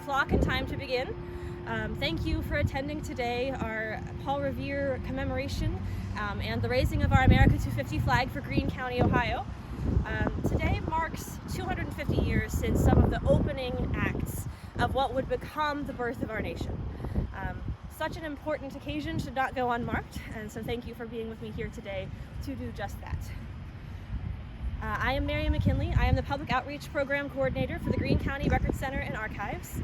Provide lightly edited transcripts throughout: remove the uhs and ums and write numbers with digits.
clock and time to begin. Thank you for attending today our Paul Revere commemoration and the raising of our America 250 flag for Greene County, Ohio. Today marks 250 years since some of the opening acts of what would become the birth of our nation. Such an important occasion should not go unmarked, and so thank you for being with me here today to do just that. I am Mary McKinley. I am the Public Outreach Program Coordinator for the Greene County Record Center and Archives.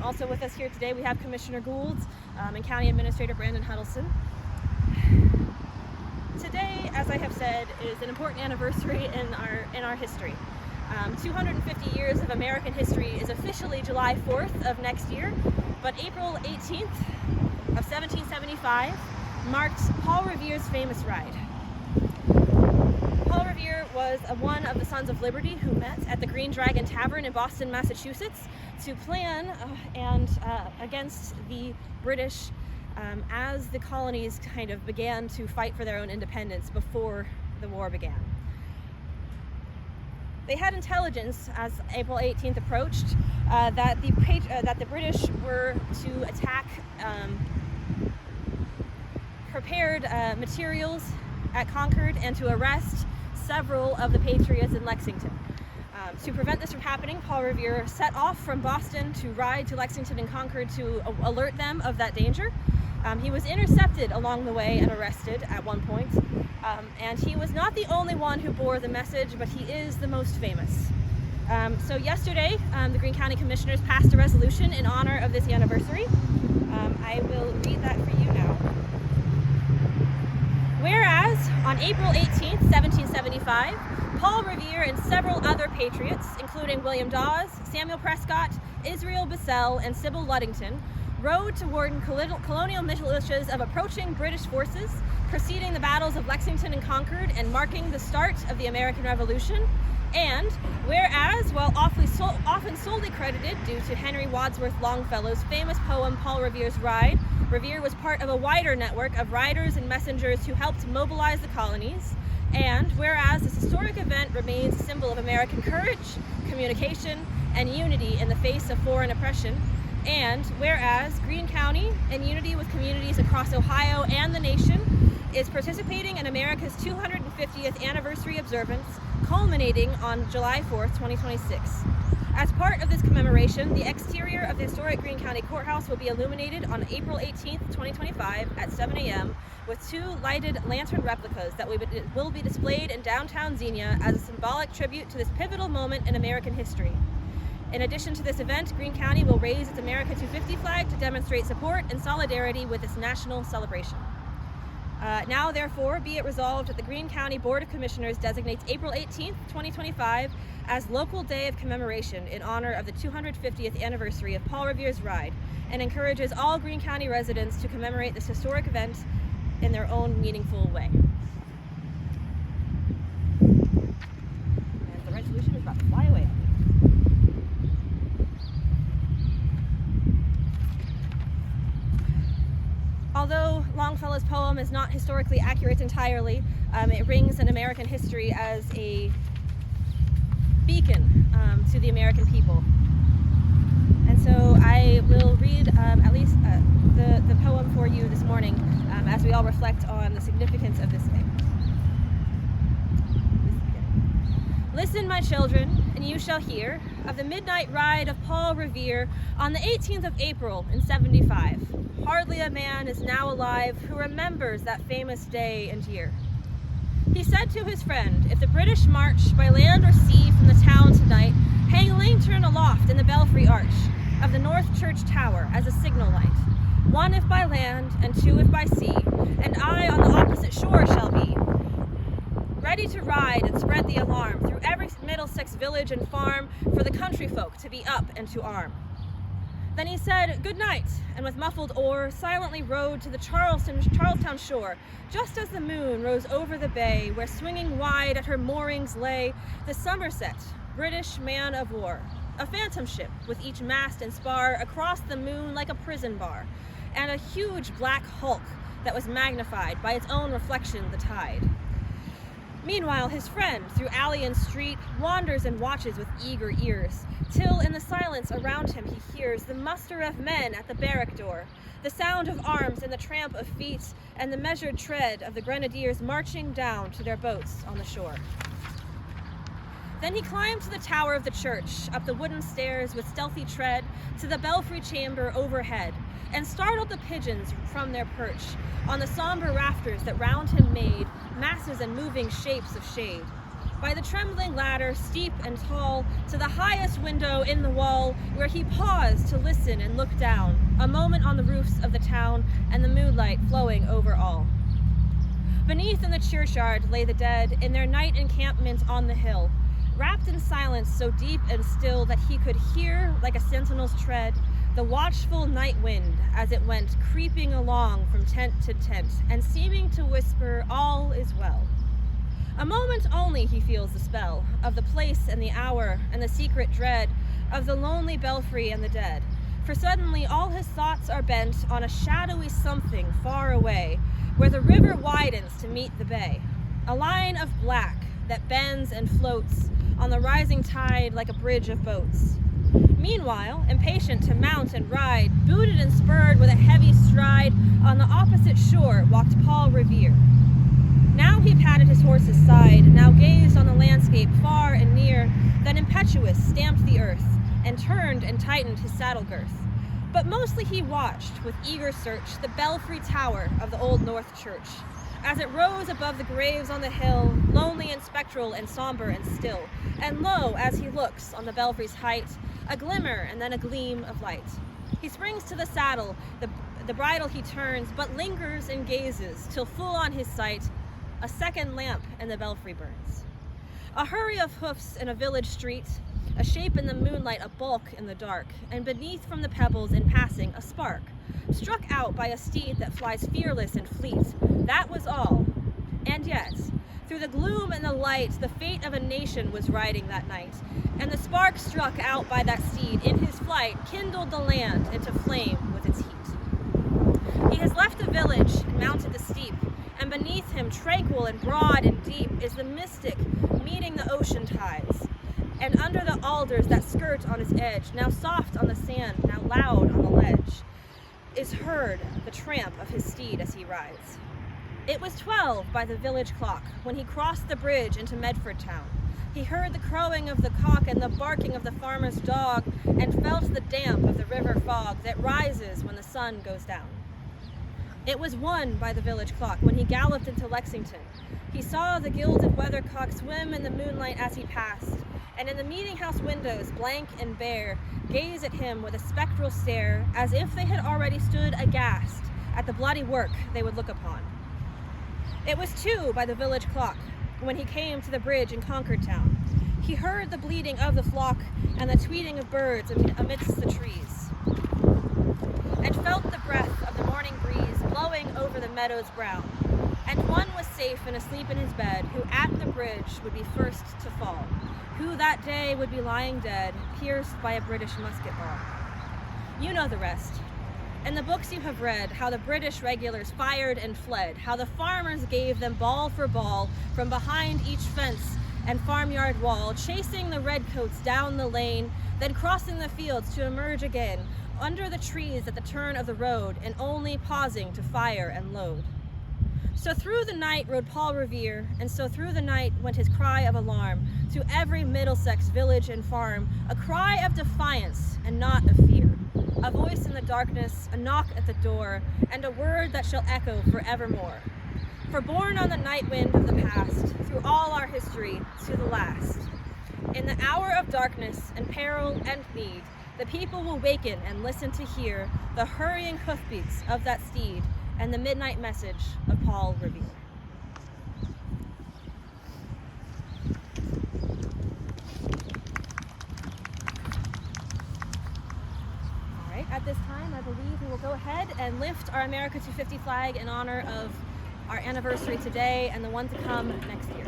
Also with us here today we have Commissioner Gould and County Administrator Brandon Huddleston. Today, as I have said, is an important anniversary in our history. 250 years of American history is officially July 4th of next year, but April 18th of 1775 marked Paul Revere's famous ride. Paul Revere was one of the Sons of Liberty who met at the Green Dragon Tavern in Boston, Massachusetts to plan against the British as the colonies kind of began to fight for their own independence before the war began. They had intelligence as April 18th approached that the British were to attack prepared materials at Concord and to arrest several of the patriots in Lexington. To prevent this from happening, Paul Revere set off from Boston to ride to Lexington and Concord to alert them of that danger. He was intercepted along the way and arrested at one point. And he was not the only one who bore the message, but he is the most famous. So yesterday, the Greene County Commissioners passed a resolution in honor of this anniversary. I will read that for you now. Whereas, on April 18th, 1775, Paul Revere and several other patriots, including William Dawes, Samuel Prescott, Israel Bissell, and Sybil Luddington, rode to warn colonial militias of approaching British forces, preceding the battles of Lexington and Concord and marking the start of the American Revolution. And whereas, while often solely credited due to Henry Wadsworth Longfellow's famous poem Paul Revere's Ride, Revere was part of a wider network of riders and messengers who helped mobilize the colonies. And whereas this historic event remains a symbol of American courage, communication, and unity in the face of foreign oppression, and whereas Greene County, in unity with communities across Ohio and the nation, is participating in America's 250th anniversary observance, culminating on July 4th, 2026. As part of this commemoration, the exterior of the historic Greene County Courthouse will be illuminated on April 18th, 2025 at 7 a.m. with 2 lighted lantern replicas that will be displayed in downtown Xenia as a symbolic tribute to this pivotal moment in American history. In addition to this event, Greene County will raise its America 250 flag to demonstrate support and solidarity with this national celebration. Now, therefore, be it resolved that the Greene County Board of Commissioners designates April 18th, 2025 as Local Day of Commemoration in honor of the 250th anniversary of Paul Revere's Ride, and encourages all Greene County residents to commemorate this historic event in their own meaningful way. And the resolution is about to fly away. Although Longfellow's poem is not historically accurate entirely, it rings in American history as a beacon to the American people. And so I will read at least the poem for you this morning as we all reflect on the significance of this day. Listen, my children, and you shall hear of the midnight ride of Paul Revere on the 18th of April in 75. Hardly a man is now alive who remembers that famous day and year. He said to his friend, if the British march by land or sea from the town tonight, hang a lantern aloft in the belfry arch of the North Church Tower as a signal light. 1 if by land, and 2 if by sea, and I on the opposite shore shall be, ready to ride and spread the alarm through every Middlesex village and farm for the country folk to be up and to arm. Then he said, good night, and with muffled oar silently rowed to the Charlestown shore, just as the moon rose over the bay, where swinging wide at her moorings lay the Somerset, British man of war, a phantom ship with each mast and spar across the moon like a prison bar, and a huge black hulk that was magnified by its own reflection, the tide. Meanwhile, his friend, through alley and street, wanders and watches with eager ears, till in the silence around him he hears the muster of men at the barrack door, the sound of arms and the tramp of feet, and the measured tread of the grenadiers marching down to their boats on the shore. Then he climbed to the tower of the church, up the wooden stairs with stealthy tread, to the belfry chamber overhead, and startled the pigeons from their perch on the somber rafters that round him made masses and moving shapes of shade. By the trembling ladder, steep and tall, to the highest window in the wall, where he paused to listen and look down, a moment on the roofs of the town, and the moonlight flowing over all. Beneath in the churchyard lay the dead, in their night encampment on the hill, wrapped in silence so deep and still that he could hear, like a sentinel's tread, the watchful night wind as it went creeping along from tent to tent, and seeming to whisper, all is well. A moment only he feels the spell of the place and the hour and the secret dread of the lonely belfry and the dead, for suddenly all his thoughts are bent on a shadowy something far away, where the river widens to meet the bay, a line of black that bends and floats on the rising tide like a bridge of boats. Meanwhile, impatient to mount and ride, booted and spurred with a heavy stride, on the opposite shore walked Paul Revere. Now he patted his horse's side, now gazed on the landscape far and near, then impetuous stamped the earth, and turned and tightened his saddle girth. But mostly he watched, with eager search, the belfry tower of the Old North Church, as it rose above the graves on the hill, lonely and spectral and somber and still. And lo, as he looks on the belfry's height, a glimmer and then a gleam of light. He springs to the saddle, the bridle he turns, but lingers and gazes, till full on his sight, a second lamp in the belfry burns. A hurry of hoofs in a village street, a shape in the moonlight, a bulk in the dark, and beneath from the pebbles in passing a spark, struck out by a steed that flies fearless and fleet. That was all. And yet, through the gloom and the light, the fate of a nation was riding that night, and the spark struck out by that steed in his flight kindled the land into flame with its heat. He has left the village and mounted the steep, and beneath him, tranquil and broad and deep, is the mystic meeting the ocean tides. And under the alders that skirt on its edge, now soft on the sand, now loud on the ledge, is heard the tramp of his steed as he rides. It was 12 by the village clock when he crossed the bridge into Medford town. He heard the crowing of the cock and the barking of the farmer's dog, and felt the damp of the river fog that rises when the sun goes down. It was 1 by the village clock when he galloped into Lexington. He saw the gilded weathercock swim in the moonlight as he passed, and in the meeting house windows, blank and bare, gaze at him with a spectral stare, as if they had already stood aghast at the bloody work they would look upon. It was 2 by the village clock when he came to the bridge in Concord town. He heard the bleating of the flock and the tweeting of birds amidst the trees, and felt the breath of the morning breeze blowing over the meadows brown. And one was safe and asleep in his bed, who at the bridge would be first to fall, who that day would be lying dead, pierced by a British musket ball. You know the rest. In the books you have read, how the British regulars fired and fled, how the farmers gave them ball for ball from behind each fence and farmyard wall, chasing the redcoats down the lane, then crossing the fields to emerge again under the trees at the turn of the road, and only pausing to fire and load. So through the night rode Paul Revere, and so through the night went his cry of alarm to every Middlesex village and farm, a cry of defiance and not of fear, a voice in the darkness, a knock at the door, and a word that shall echo forevermore. For born on the night wind of the past, through all our history to the last, in the hour of darkness and peril and need, the people will waken and listen to hear the hurrying hoofbeats of that steed and the midnight message of Paul Revere. All right, at this time, I believe we will go ahead and lift our America 250 flag in honor of our anniversary today and the one to come next year.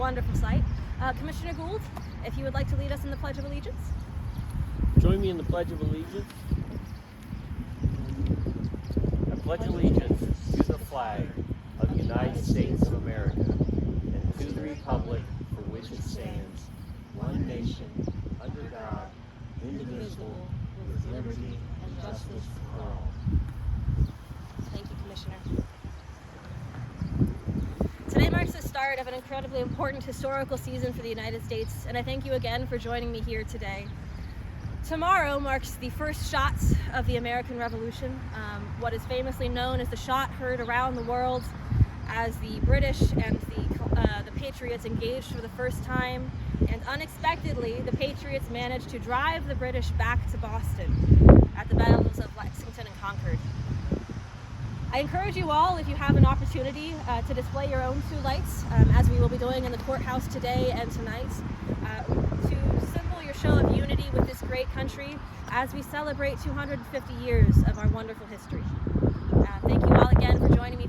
wonderful sight. Commissioner Gould, if you would like to lead us in the Pledge of Allegiance. Join me in the Pledge of Allegiance. I pledge allegiance to the flag of the United States of America and to the republic for which it stands, one nation, under God, indivisible, with liberty and justice for all. Thank you, Commissioner. Today marks the start of an incredibly important historical season for the United States, and I thank you again for joining me here today. Tomorrow marks the first shots of the American Revolution, what is famously known as the shot heard around the world as the British and the Patriots engaged for the first time, and unexpectedly the Patriots managed to drive the British back to Boston at the battles of Lexington and Concord. I encourage you all, if you have an opportunity, to display your own two lights, as we will be doing in the courthouse today and tonight, to symbol your show of unity with this great country as we celebrate 250 years of our wonderful history. Thank you all again for joining me